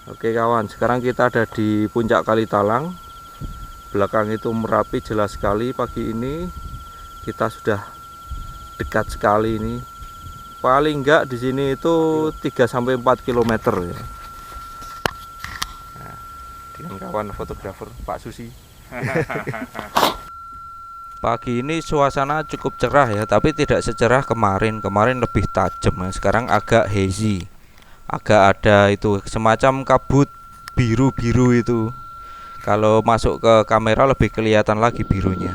Oke kawan, sekarang kita ada di puncak Kali Talang. Belakang itu Merapi jelas sekali. Pagi ini kita sudah dekat sekali ini. Paling enggak di sini itu 3-4 km ya. Nah, dengan kawan fotografer Pak Susi. Pagi ini suasana cukup cerah ya, tapi tidak secerah kemarin. Kemarin lebih tajam, sekarang agak hazy. Agak ada itu semacam kabut biru-biru itu. Kalau masuk ke kamera lebih kelihatan lagi birunya.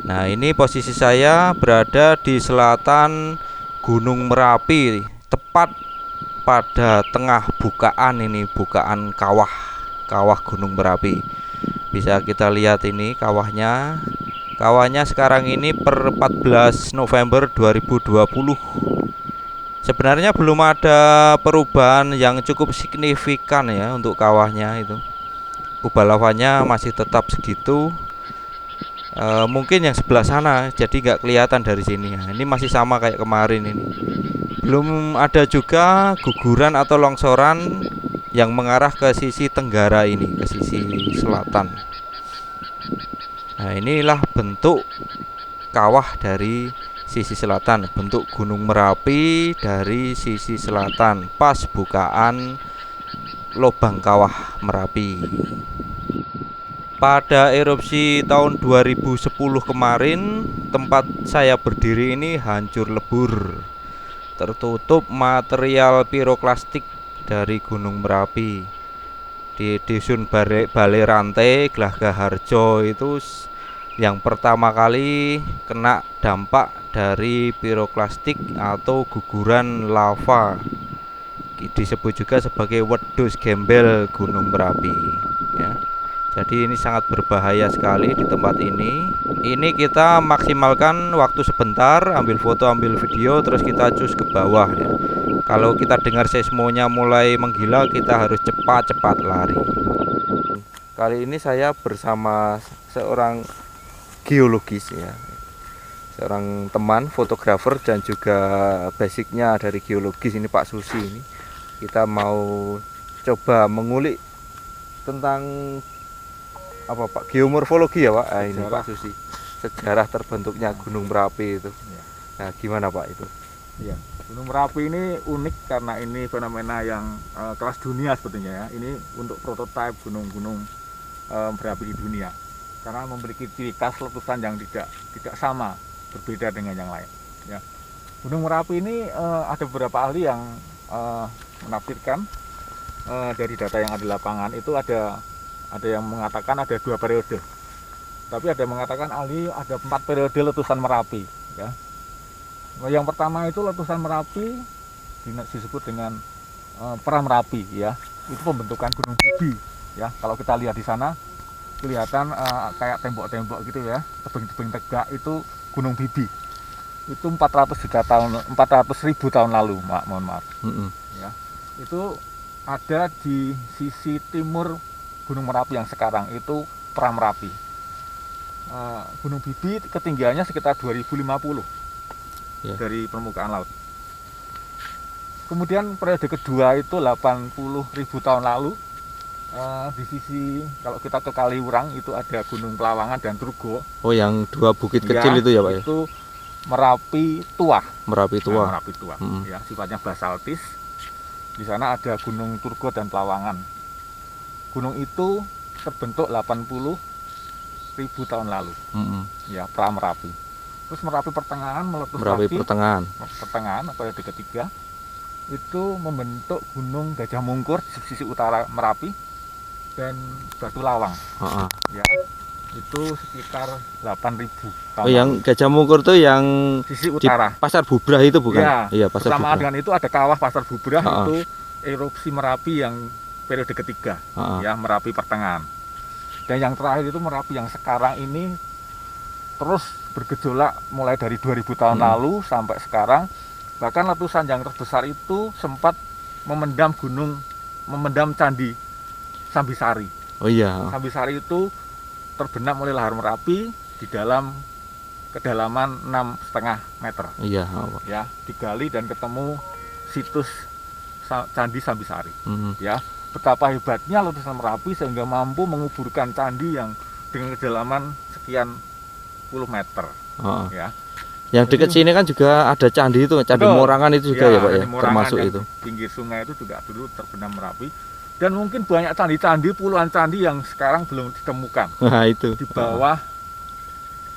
Nah, ini posisi saya berada di selatan Gunung Merapi, tepat pada tengah bukaan ini, bukaan kawah Gunung Merapi. Bisa kita lihat ini kawahnya. Kawahnya sekarang ini per 14 November 2020. Sebenarnya belum ada perubahan yang cukup signifikan ya untuk kawahnya itu. Kubah lavanya masih tetap segitu. Mungkin yang sebelah sana jadi nggak kelihatan dari sini. Ini masih sama kayak kemarin ini. Belum ada juga guguran atau longsoran yang mengarah ke sisi tenggara ini, ke sisi selatan. Nah, inilah bentuk kawah dari sisi selatan, bentuk Gunung Merapi dari sisi selatan, pas bukaan lubang kawah Merapi. Pada erupsi tahun 2010 kemarin, tempat saya berdiri ini hancur lebur, tertutup material piroklastik dari Gunung Merapi. Di Dusun Balai Rantai, Glagaharjo itu yang pertama kali kena dampak dari piroklastik atau guguran lava. Disebut juga sebagai wedhus gembel Gunung Merapi ya. Jadi ini sangat berbahaya sekali di tempat ini. Ini kita maksimalkan waktu sebentar, ambil foto, ambil video, terus kita cus ke bawah ya. Kalau kita dengar seismonya mulai menggila, kita harus cepat-cepat lari. Kali ini saya bersama seorang geologis ya, seorang teman fotografer dan juga basicnya dari geologis ini Pak Susi ini. Kita mau coba mengulik tentang apa Pak, geomorfologi ya Pak. Ini Pak Susi, sejarah terbentuknya Gunung Merapi itu. Nah, gimana Pak itu? Ya, Gunung Merapi ini unik karena ini fenomena yang kelas dunia sebetulnya ya. Ini untuk prototipe gunung-gunung berapi di dunia. Karena memiliki ciri khas letusan yang tidak sama, berbeda dengan yang lain. Ya. Gunung Merapi ini ada beberapa ahli yang menafsirkan dari data yang ada di lapangan itu ada yang mengatakan ada 2 periode, tapi ada yang mengatakan ahli ada 4 periode letusan Merapi. Ya. Yang pertama itu letusan Merapi disebut dengan pra Merapi ya, itu pembentukan Gunung Bibi. Ya, kalau kita lihat di sana kelihatan kayak tembok-tembok gitu ya, tebing-tebing tegak itu Gunung Bibi. Itu 400.000 tahun lalu, mohon maaf. Ya, itu ada di sisi timur Gunung Merapi yang sekarang itu pra Merapi. Gunung Bibi ketinggiannya sekitar 2050 ya, dari permukaan laut. Kemudian periode kedua itu 80.000 tahun lalu. Di sisi kalau kita ke Kaliurang itu ada Gunung Pelawangan dan Turgo. Oh, yang 2 bukit kecil itu ya Pak ya? Itu Merapi Tua. Merapi Tua. Merapi Tua. Ya, sifatnya basaltis. Di sana ada Gunung Turgo dan Pelawangan. Gunung itu terbentuk 80.000 tahun lalu. Ya, pra Merapi. Terus Merapi pertengahan meletus Merapi lagi. pertengahan Periode ketiga itu membentuk Gunung Gajah Mungkur di sisi utara Merapi dan Batu Lawang. Ya, itu sekitar 8.000 tahun. Oh, yang Gajah Mungkur tuh yang sisi utara. Di Pasar Bubrah itu bukan? Ya, iya, Pasar bersamaan Bubrah. dengan itu ada kawah Pasar Bubrah, itu erupsi Merapi yang periode ketiga. Ya, Merapi pertengahan. Dan yang terakhir itu Merapi yang sekarang ini terus bergejolak mulai dari 2000 tahun lalu sampai sekarang. Bahkan letusan yang terbesar itu sempat memendam candi Sambisari. Oh iya. Sambisari itu terbenam oleh lahar Merapi di dalam kedalaman 6,5 meter. Iya. Ya, digali dan ketemu situs Candi Sambisari. Ya, betapa hebatnya letusan Merapi sehingga mampu menguburkan candi yang dengan kedalaman sekian puluh meter. Ya. Yang dekat sini kan juga ada candi itu, Candi Morangan itu juga ya Pak ya, termasuk itu. Pinggir sungai itu juga dulu terbenam Merapi. Dan mungkin banyak candi-candi, puluhan candi yang sekarang belum ditemukan. Nah, itu di bawah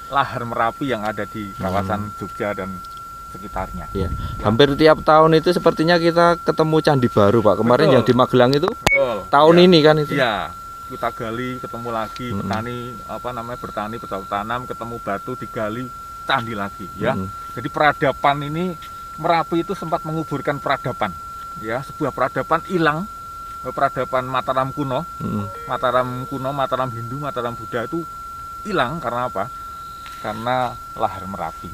lahar Merapi yang ada di kawasan Jogja dan sekitarnya. Ya. Hampir tiap tahun itu sepertinya kita ketemu candi baru Pak. Kemarin yang di Magelang itu tahun ini kan itu. Iya, kita gali, ketemu lagi petani bertani, bercocok tanam, ketemu batu digali, candi lagi ya. Jadi peradaban ini Merapi itu sempat menguburkan peradaban. Ya, sebuah peradaban hilang. Peradaban Mataram kuno, Mataram Hindu, Mataram Buddha itu hilang karena apa? Karena lahar Merapi.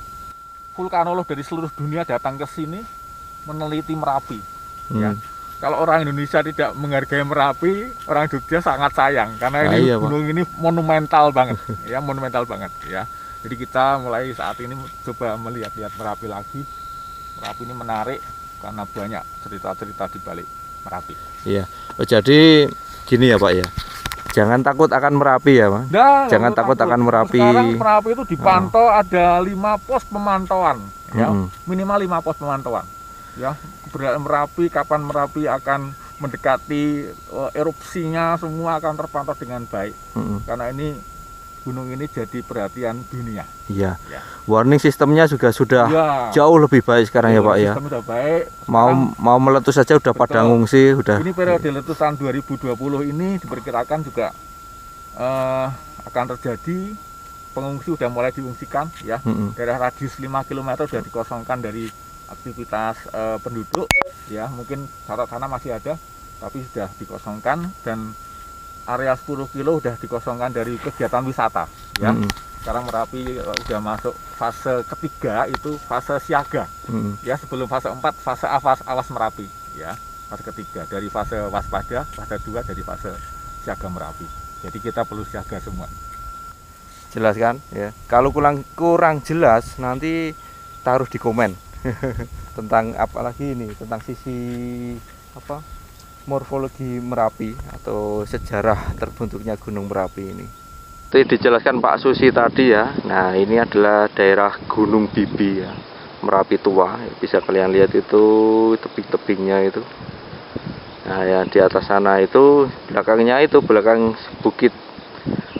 Vulkanolog dari seluruh dunia datang ke sini meneliti Merapi. Ya. Kalau orang Indonesia tidak menghargai Merapi, orang Jogja sangat sayang karena ini gunung ini monumental banget, ya monumental banget. Ya. Jadi kita mulai saat ini coba melihat-lihat Merapi lagi. Merapi ini menarik karena banyak cerita-cerita di balik Merapi. Iya. Oh, jadi gini ya Pak ya. Jangan takut akan Merapi ya Pak. Jangan takut akan Merapi. Sekarang Merapi itu dipantau ada 5 pos pemantauan, ya. Minimal 5 pos pemantauan. Ya, keberadaan Merapi, kapan Merapi akan mendekati erupsinya semua akan terpantau dengan baik. Karena ini gunung ini jadi perhatian dunia. Iya. Ya. Warning sistemnya juga sudah jauh lebih baik sekarang ya Pak ya. Sistem sudah baik. Mau meletus saja udah pada ngungsi, udah. Ini periode letusan 2020 ini diperkirakan juga akan terjadi. Pengungsi sudah mulai diungsikan ya. Daerah radius 5 km sudah dikosongkan dari aktivitas penduduk ya. Mungkin syarat tanah masih ada tapi sudah dikosongkan dan area 10 kilo sudah dikosongkan dari kegiatan wisata ya. Sekarang Merapi sudah masuk fase ketiga, itu fase siaga. Ya, sebelum fase 4 fase awas Merapi ya. Fase ketiga dari fase waspada, fase 2 dari fase siaga Merapi. Jadi kita perlu siaga semua. Jelas kan ya. Kalau kurang jelas nanti taruh di komen tentang apalagi ini, tentang sisi apa? Morfologi Merapi atau sejarah terbentuknya Gunung Merapi ini. Itu dijelaskan Pak Susi tadi ya. Nah, ini adalah daerah Gunung Bibi ya, Merapi tua. Bisa kalian lihat itu tebing-tebingnya itu. Nah, yang di atas sana itu belakangnya itu belakang bukit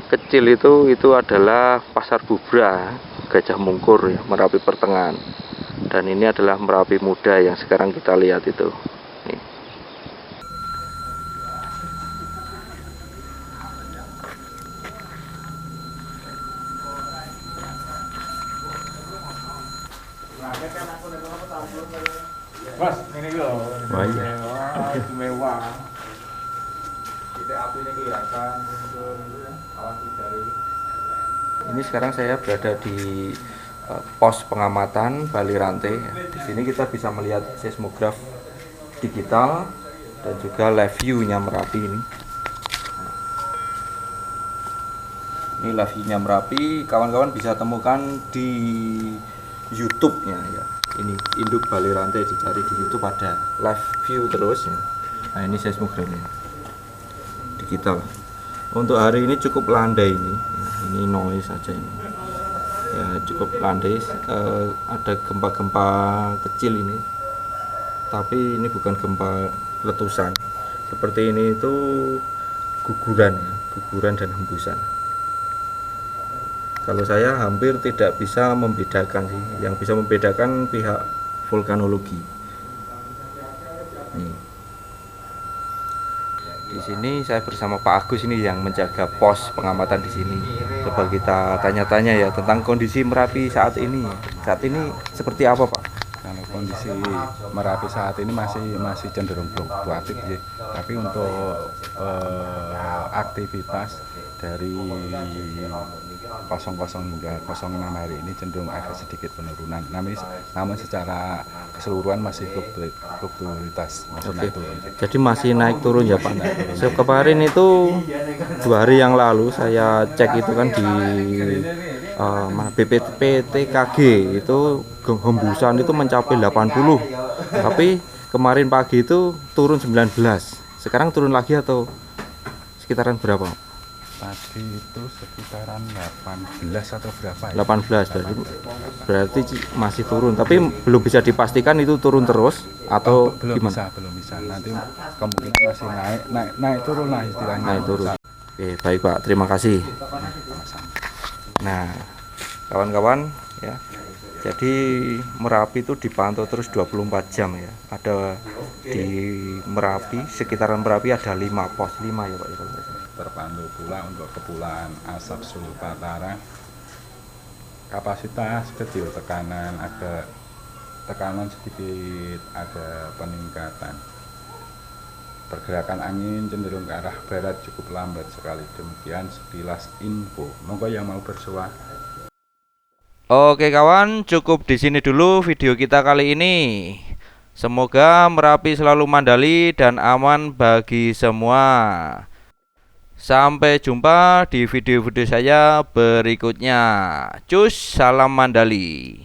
kecil itu adalah Pasar Bubra, Gajah Mungkur ya, Merapi Pertengahan. Dan ini adalah Merapi Muda yang sekarang kita lihat itu. Nih. Mas, ini loh. Mewah. Titik api ini kelihatan awan udara. Ini sekarang saya berada di pos pengamatan Bali Rantai. Di sini kita bisa melihat seismograf digital dan juga live view-nya Merapi ini. Ini live view-nya Merapi, kawan-kawan bisa temukan di YouTube-nya ya. Ini induk Bali Rantai, dicari di YouTube ada live view terus ya. Nah, ini seismografnya digital. Untuk hari ini cukup landai ini. Ya, ini noise saja ini. Ya, cukup landai. Ada gempa-gempa kecil ini. Tapi ini bukan gempa letusan. Seperti ini itu guguran ya, guguran dan hembusan. Kalau saya hampir tidak bisa membedakan sih. Yang bisa membedakan pihak vulkanologi. Nih. Di sini saya bersama Pak Agus ini yang menjaga pos pengamatan di sini. Coba kita tanya-tanya ya tentang kondisi Merapi saat ini. Saat ini seperti apa, Pak? Kalau kondisi Merapi saat ini masih cenderung fluktuatif ya. Tapi untuk aktivitas dari 00 hingga 06 hari ini cenderung agak sedikit penurunan. Namun secara keseluruhan masih fluktualitas. Oke. Jadi masih naik turun ya Pak. Kemarin itu 2 hari yang lalu saya cek itu kan di BPPTKG itu hembusan itu mencapai 80. Tapi kemarin pagi itu turun 19. Sekarang turun lagi atau sekitaran berapa? Tadi itu sekitaran 18 atau berapa ya? 18 berarti masih turun, tapi belum bisa dipastikan itu turun terus atau belum gimana? belum bisa. Nanti kemungkinan masih naik turun lah istilahnya. Naik turun. Oke, baik Pak, terima kasih. Sama-sama. Nah, kawan-kawan ya. Jadi Merapi itu dipantau terus 24 jam ya. Ada di Merapi, sekitaran Merapi ada 5 pos, 5 ya Pak ya. Terpantau pula untuk Kepulauan Asap Sulpatara. Kapasitas kecil, tekanan sedikit ada peningkatan. Pergerakan angin cenderung ke arah barat cukup lambat sekali. Demikian sekilas info. Monggo yang mau bersuah. Oke kawan, cukup di sini dulu video kita kali ini. Semoga Merapi selalu mandali dan aman bagi semua. Sampai jumpa di video-video saya berikutnya. Cus, salam mandali.